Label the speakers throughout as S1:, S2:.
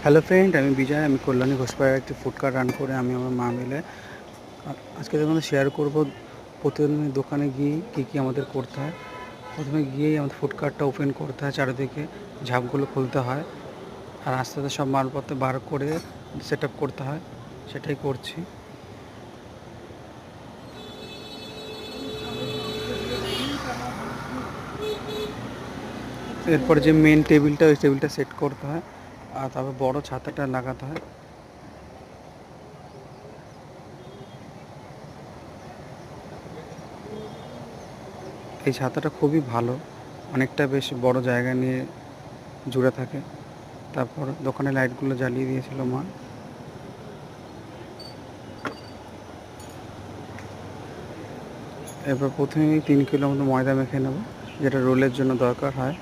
S1: Hello friend, আমি বিজয়। আমি কল্যাণী ঘোষপাড়ায় একটি ফুড কার্ট রান করে আমি আমার মা মিলে আজকে তোমাদের শেয়ার করব প্রতিদিন দোকানে গিয়ে কী আমাদের করতে হয়। প্রথমে গিয়েই আমাদের ফুড কার্টটা ওপেন করতে হয়, চারিদিকে ঝাঁপগুলো খুলতে হয়, আর আস্তে আস্তে সব মালপত্র বার করে সেট আপ করতে হয়। সেটাই করছি। এরপরে যে মেন টেবিলটা, ওই টেবিলটা সেট করতে হয়, আর তারপর বড় ছাতাটা লাগাতে হয়। এই ছাতাটা খুবই ভালো, অনেকটা বেশ বড় জায়গা নিয়ে জুড়ে থাকে। তারপর দোকানে লাইটগুলো জ্বালিয়ে দিয়েছিল মা। এরপর প্রথমেই 3 কিলো মতো ময়দা মেখে নেব, যেটা রোলের জন্য দরকার হয়।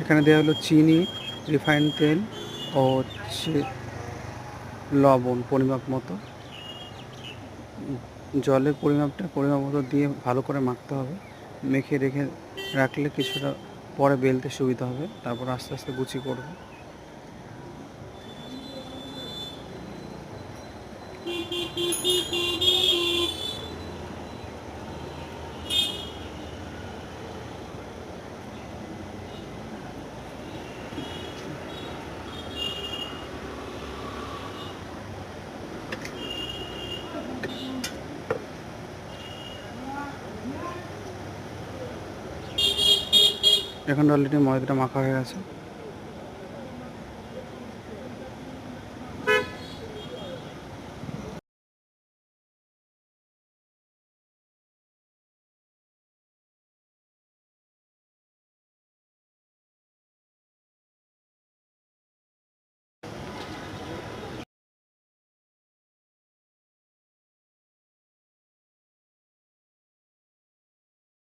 S1: এখানে দেওয়া হলো চিনি, রিফাইন্ড তেল ও হচ্ছে লবণ পরিমাপ মতো। জলের পরিমাপ মতো দিয়ে ভালো করে মাখতে হবে। মেখে রেখে রাখলে কিছুটা পরে বেলতে সুবিধা হবে। তারপর আস্তে আস্তে গুছি করব। এখন অলরেডি ময়দাটা মাখা হয়ে গেছে।